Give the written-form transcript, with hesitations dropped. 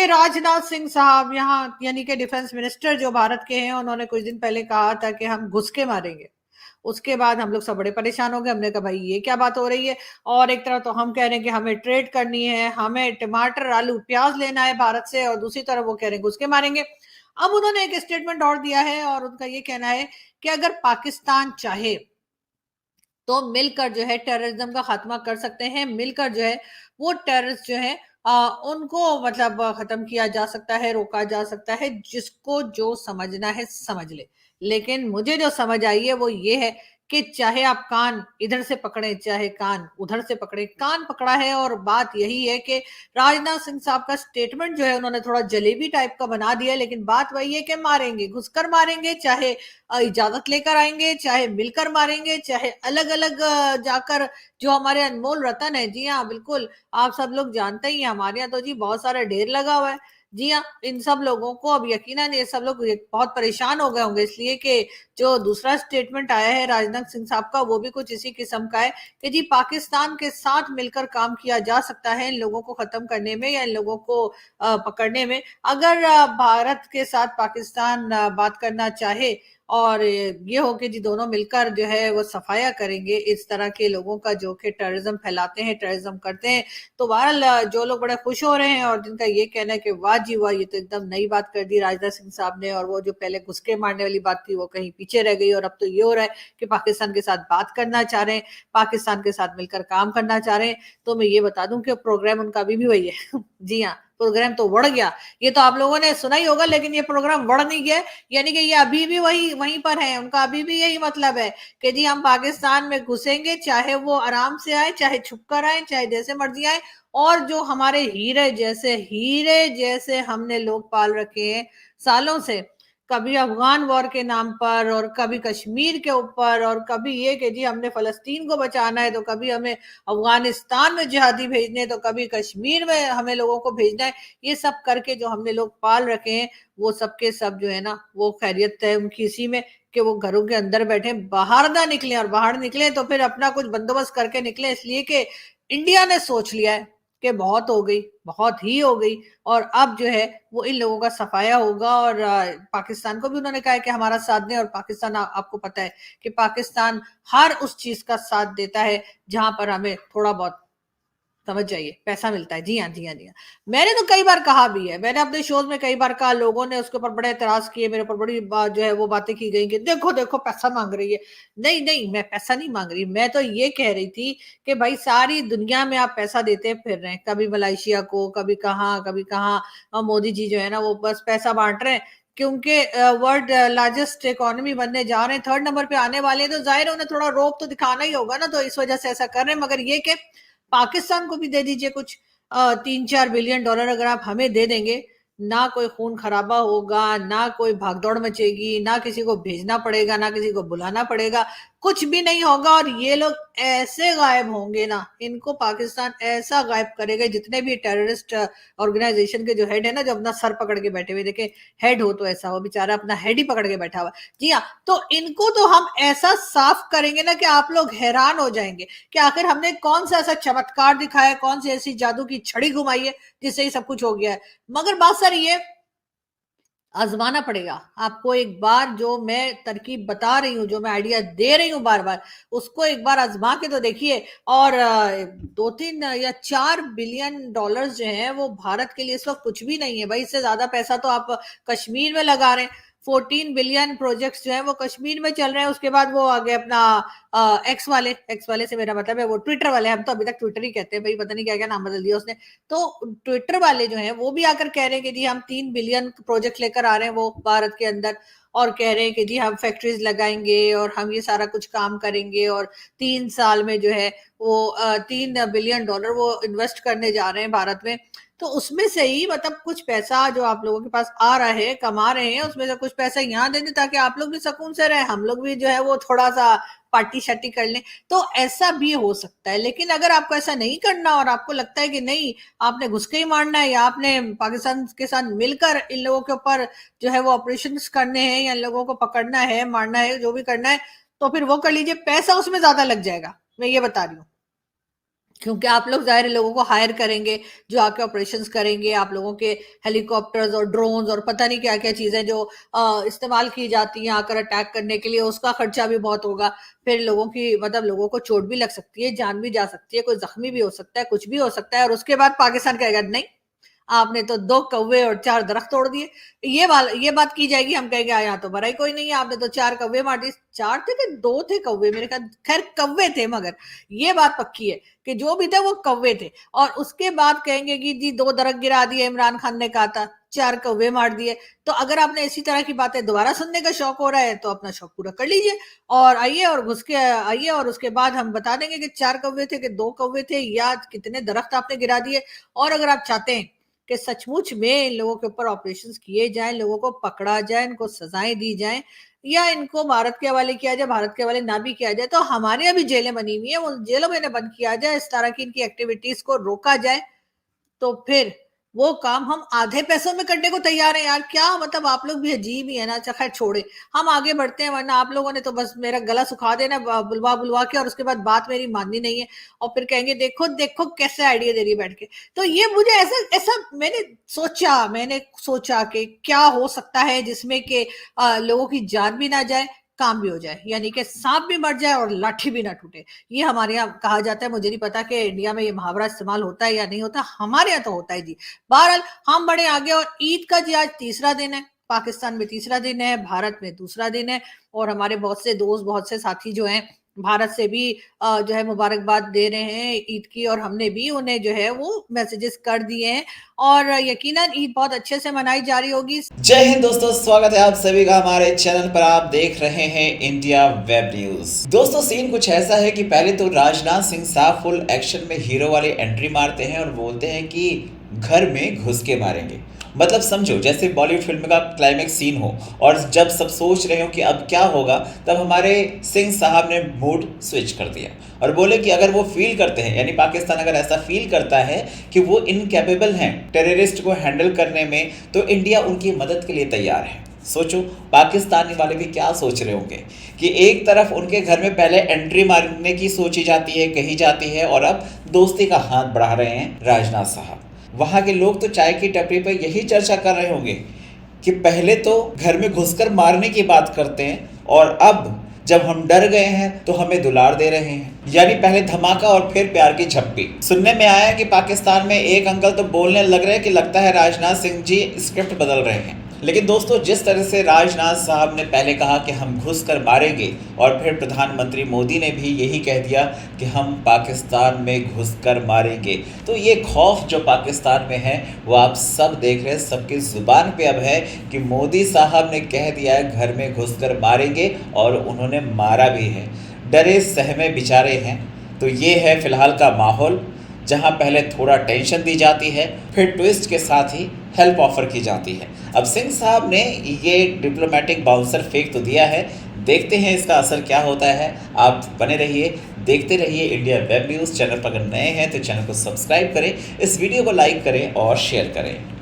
राजनाथ सिंह साहब यहाँ यानी कि डिफेंस मिनिस्टर जो भारत के हैं, उन्होंने कुछ दिन पहले कहा था कि हम घुस के मारेंगे। उसके बाद हम लोग सब बड़े परेशान हो गए। हमने कहा भाई ये क्या बात हो रही है। और एक तरफ तो हम कह रहे हैं कि हमें ट्रेड करनी है, हमें टमाटर आलू प्याज लेना है भारत से, और दूसरी तरफ वो कह रहे हैं घुस के मारेंगे। अब उन्होंने एक स्टेटमेंट और दिया है और उनका ये कहना है कि अगर पाकिस्तान चाहे तो मिलकर जो है टेररिज्म का खात्मा कर सकते हैं, मिलकर जो है वो टेररिस्ट जो है उनको मतलब खत्म किया जा सकता है, रोका जा सकता है। जिसको जो समझना है समझ ले। लेकिन मुझे जो समझ आई है वो ये है कि चाहे आप कान इधर से पकड़े चाहे कान उधर से पकड़े, कान पकड़ा है। और बात यही है कि राजनाथ सिंह साहब का स्टेटमेंट जो है उन्होंने थोड़ा जलेबी टाइप का बना दिया, लेकिन बात वही है कि मारेंगे, घुसकर मारेंगे, चाहे इजाजत लेकर आएंगे, चाहे मिलकर मारेंगे, चाहे अलग अलग जाकर। जो हमारे अनमोल रतन है, जी हाँ बिल्कुल, आप सब लोग जानते ही हैं, हमारे यहाँ तो जी बहुत सारा ढेर लगा हुआ है। जी हाँ, इन सब लोगों को अब यकीनन ये सब लोग बहुत परेशान हो गए होंगे, इसलिए कि जो दूसरा स्टेटमेंट आया है राजनाथ सिंह साहब का वो भी कुछ इसी किस्म का है कि जी पाकिस्तान के साथ मिलकर काम किया जा सकता है इन लोगों को खत्म करने में या इन लोगों को पकड़ने में। अगर भारत के साथ पाकिस्तान बात करना चाहे और ये हो कि जी दोनों मिलकर जो है वो सफाया करेंगे इस तरह के लोगों का जो कि टेररिज्म फैलाते हैं, टेररिज्म करते हैं, तो बहरहाल जो लोग बड़े खुश हो रहे हैं और जिनका ये कहना है कि वाह जी वाह, ये तो एकदम नई बात कर दी राजनाथ सिंह साहब ने, और वो जो पहले घुसके मारने वाली बात थी वो कहीं पीछे रह गई, और अब तो ये हो रहा है कि पाकिस्तान के साथ बात करना चाह रहे हैं, पाकिस्तान के साथ मिलकर काम करना चाह रहे हैं। तो मैं ये बता दूं कि प्रोग्राम उनका अभी भी वही है। जी हाँ, प्रोग्राम तो बढ़ गया। ये तो आप लोगों ने सुना ही होगा, लेकिन ये प्रोग्राम बढ़ नहीं गया। यानी कि ये अभी भी वही वहीं पर है, उनका अभी भी यही मतलब है कि जी हम पाकिस्तान में घुसेंगे, चाहे वो आराम से आए, चाहे छुपकर आए, चाहे जैसे मर्जी आए। और जो हमारे हीरे जैसे हमने लोग पाल रखे हैं सालों से, कभी अफगान वॉर के नाम पर, और कभी कश्मीर के ऊपर, और कभी ये कि जी हमने फलस्तीन को बचाना है, तो कभी हमें अफगानिस्तान में जिहादी भेजने, तो कभी कश्मीर में हमें लोगों को भेजना है। ये सब करके जो हमने लोग पाल रखे हैं वो सबके सब जो है ना वो खैरियत है उनकी इसी में कि वो घरों के अंदर बैठे, बाहर ना निकले, और बाहर निकले तो फिर अपना कुछ बंदोबस्त करके निकले, इसलिए कि इंडिया ने सोच लिया है कि बहुत हो गई, बहुत ही हो गई। और अब जो है वो इन लोगों का सफाया होगा। और पाकिस्तान को भी उन्होंने कहा है कि हमारा साथ दें, और पाकिस्तान आपको पता है कि पाकिस्तान हर उस चीज का साथ देता है जहां पर हमें थोड़ा बहुत, समझ जाइए, पैसा मिलता है। जी हाँ, जी हाँ, जी हाँ। मैंने तो कई बार कहा भी है, मैंने अपने शोज में कई बार कहा, लोगों ने उसके ऊपर बड़े एतराज किए, मेरे ऊपर बड़ी बात जो है वो बातें की गई कि देखो देखो पैसा मांग रही है। नहीं नहीं, मैं पैसा नहीं मांग रही, मैं तो ये कह रही थी कि भाई सारी दुनिया में आप पैसा देते फिर रहे हैं, कभी मलेशिया को, कभी कहाँ कभी कहाँ, और मोदी जी जो है ना वो बस पैसा बांट रहे हैं, क्योंकि वर्ल्ड लार्जेस्ट इकोनॉमी बनने जा रहे हैं, थर्ड नंबर पे आने वाले हैं, तो जाहिर है उन्हें थोड़ा रोब तो दिखाना ही होगा ना, तो इस वजह से ऐसा कर रहे हैं। मगर ये कि पाकिस्तान को भी दे दीजिए कुछ 3-4 बिलियन डॉलर, अगर आप हमें दे देंगे, ना कोई खून खराबा होगा, ना कोई भागदौड़ मचेगी, ना किसी को भेजना पड़ेगा, ना किसी को बुलाना पड़ेगा, कुछ भी नहीं होगा। और ये लोग ऐसे गायब होंगे ना, इनको पाकिस्तान ऐसा गायब करेगा, जितने भी टेररिस्ट ऑर्गेनाइजेशन के जो हेड है ना, जो अपना सर पकड़ के बैठे हुए, देखे हेड हो तो ऐसा हो, बेचारा अपना हेड ही पकड़ के बैठा हुआ। जी हाँ, तो इनको तो हम ऐसा साफ करेंगे ना कि आप लोग हैरान हो जाएंगे कि आखिर हमने कौन सा ऐसा चमत्कार दिखाया है, कौन सी ऐसी जादू की छड़ी घुमाई है जिससे ये सब कुछ हो गया है। मगर बात सर ये आजमाना पड़ेगा आपको, एक बार जो मैं तरकीब बता रही हूँ, जो मैं आइडिया दे रही हूँ बार बार, उसको एक बार आजमा के तो देखिए। और 2-3 या 4 बिलियन डॉलर्स जो है वो भारत के लिए इस वक्त कुछ भी नहीं है भाई। इससे ज्यादा पैसा तो आप कश्मीर में लगा रहे हैं। 14 बिलियन प्रोजेक्ट्स जो है वो कश्मीर में चल रहे हैं। उसके बाद वो आगे अपना एक्स वाले से मेरा मतलब है वो ट्विटर वाले, हम तो अभी तक ट्विटर ही कहते हैं भाई, पता नहीं क्या क्या नाम बदल दिया उसने। तो ट्विटर वाले जो हैं वो भी आकर कह रहे हैं कि जी हम 3 बिलियन प्रोजेक्ट लेकर आ रहे हैं वो भारत के अंदर, और कह रहे हैं कि जी हम फैक्ट्रीज लगाएंगे और हम ये सारा कुछ काम करेंगे, और 3 साल में जो है वो 3 बिलियन डॉलर वो इन्वेस्ट करने जा रहे हैं भारत में। तो उसमें से ही मतलब कुछ पैसा जो आप लोगों के पास आ रहा है, कमा रहे हैं, उसमें से कुछ पैसा यहाँ दे दें ताकि आप लोग भी सुकून से रहे, हम लोग भी जो है वो थोड़ा सा पार्टी शार्टी कर लें। तो ऐसा भी हो सकता है। लेकिन अगर आपको ऐसा नहीं करना और आपको लगता है कि नहीं, आपने घुस के ही मारना है, या आपने पाकिस्तान के साथ मिलकर इन लोगों के ऊपर जो है वो ऑपरेशन करने हैं, या इन लोगों को पकड़ना है, मारना है, जो भी करना है, तो फिर वो कर लीजिए, पैसा उसमें ज्यादा लग जाएगा, मैं ये बता रही हूँ। क्योंकि आप लोग ज़ाहिर है लोगों को हायर करेंगे, जो आके ऑपरेशंस करेंगे, आप लोगों के हेलीकॉप्टर्स और ड्रोन्स और पता नहीं क्या-क्या चीज़ें जो इस्तेमाल की जाती हैं आकर अटैक करने के लिए, उसका खर्चा भी बहुत होगा। फिर लोगों की मतलब लोगों को चोट भी लग सकती है, जान भी जा सकती है, कोई ज़ख्मी भी हो सकता है, कुछ भी हो सकता है और उसके बाद पाकिस्तान कहेगा नहीं, आपने तो 2 कौवे और 4 दरख्त तोड़ दिए। ये बात की जाएगी, हम कहेंगे यहाँ तो भरा ही कोई नहीं है, आपने तो 4 कौवे मार दिए। 4 थे कि 2 थे कौवे मेरे ख़्याल, ख़ैर कौवे थे मगर, ये बात पक्की है कि जो भी थे वो कौवे थे। और उसके बाद कहेंगे कि जी 2 दरख्त गिरा दिए इमरान खान ने कहा था, 4 कौवे मार दिए। तो अगर आपने इसी तरह की बातें दोबारा सुनने का शौक हो रहा है, तो अपना शौक पूरा कर लीजिए और आइए और घुस के आइए और उसके बाद हम बता देंगे कि 4 कौवे थे कि 2 कौवे थे या कितने दरख्त आपने गिरा दिए। और अगर आप चाहते हैं कि सचमुच में इन लोगों के ऊपर ऑपरेशंस किए जाएँ, लोगों को पकड़ा जाए, इनको सज़ाएँ दी जाएँ या इनको भारत के हवाले किया जाए, भारत के हवाले ना भी किया जाए, तो हमारे यहाँ भी जेलें बनी हुई हैं, वो जेलों में इन्हें बंद किया जाए, इस तरह की इनकी एक्टिविटीज़ को रोका जाए, तो फिर वो काम हम आधे पैसों में करने को तैयार हैं यार। क्या मतलब आप लोग भी अजीब ही है ना। अच्छा खैर छोड़े, हम आगे बढ़ते हैं, वरना आप लोगों ने तो बस मेरा गला सुखा देना बुलवा बुलवा के और उसके बाद बात मेरी माननी नहीं है और फिर कहेंगे देखो देखो कैसे आइडिया दे रही है बैठ के। तो ये मुझे ऐसा ऐसा मैंने सोचा कि क्या हो सकता है जिसमें कि लोगों की जान भी ना जाए, काम भी हो जाए, यानी कि सांप भी मर जाए और लाठी भी ना टूटे। ये हमारे यहाँ कहा जाता है, मुझे नहीं पता कि इंडिया में ये मुहावरा इस्तेमाल होता है या नहीं होता, हमारे यहाँ तो होता है जी। बहरहाल हम बड़े आगे और ईद का जी आज तीसरा दिन है, पाकिस्तान में तीसरा दिन है, भारत में दूसरा दिन है और हमारे बहुत से दोस्त, बहुत से साथी जो हैं भारत से भी जो है मुबारकबाद दे रहे हैं ईद की और हमने भी उन्हें जो है वो मैसेजेस कर दिए हैं और यकीनन ईद बहुत अच्छे से मनाई जा रही होगी। जय हिंद दोस्तों, स्वागत है आप सभी का हमारे चैनल पर। आप देख रहे हैं इंडिया वेब न्यूज। दोस्तों सीन कुछ ऐसा है कि पहले तो राजनाथ सिंह साहब फुल एक्शन में हीरो वाली एंट्री मारते हैं और बोलते हैं कि घर में घुस के मारेंगे। मतलब समझो जैसे बॉलीवुड फिल्म का क्लाइमेक्स सीन हो और जब सब सोच रहे हो कि अब क्या होगा, तब हमारे सिंह साहब ने मूड स्विच कर दिया और बोले कि अगर वो फील करते हैं, यानी पाकिस्तान अगर ऐसा फील करता है कि वो इनकैपेबल हैं टेररिस्ट को हैंडल करने में, तो इंडिया उनकी मदद के लिए तैयार है। सोचो पाकिस्तानी वाले भी क्या सोच रहे होंगे कि एक तरफ उनके घर में पहले एंट्री मारने की सोची जाती है, कही जाती है, और अब दोस्ती का हाथ बढ़ा रहे हैं राजनाथ साहब। वहाँ के लोग तो चाय की टपरी पर यही चर्चा कर रहे होंगे कि पहले तो घर में घुसकर मारने की बात करते हैं और अब जब हम डर गए हैं तो हमें दुलार दे रहे हैं। यानी पहले धमाका और फिर प्यार की झप्पी। सुनने में आया कि पाकिस्तान में एक अंकल तो बोलने लग रहे हैं कि लगता है राजनाथ सिंह जी स्क्रिप्ट बदल रहे हैं। लेकिन दोस्तों जिस तरह से राजनाथ साहब ने पहले कहा कि हम घुस कर मारेंगे और फिर प्रधानमंत्री मोदी ने भी यही कह दिया कि हम पाकिस्तान में घुस कर मारेंगे, तो ये खौफ जो पाकिस्तान में है वो आप सब देख रहे हैं, सबकी ज़ुबान पे अब है कि मोदी साहब ने कह दिया है घर में घुस कर मारेंगे और उन्होंने मारा भी है। डरे सहमे बेचारे हैं। तो ये है फ़िलहाल का माहौल, जहां पहले थोड़ा टेंशन दी जाती है, फिर ट्विस्ट के साथ ही हेल्प ऑफर की जाती है। अब सिंह साहब ने ये डिप्लोमेटिक बाउंसर फेंक तो दिया है, देखते हैं इसका असर क्या होता है। आप बने रहिए, देखते रहिए इंडिया वेब न्यूज़। चैनल पर अगर नए हैं तो चैनल को सब्सक्राइब करें, इस वीडियो को लाइक करें और शेयर करें।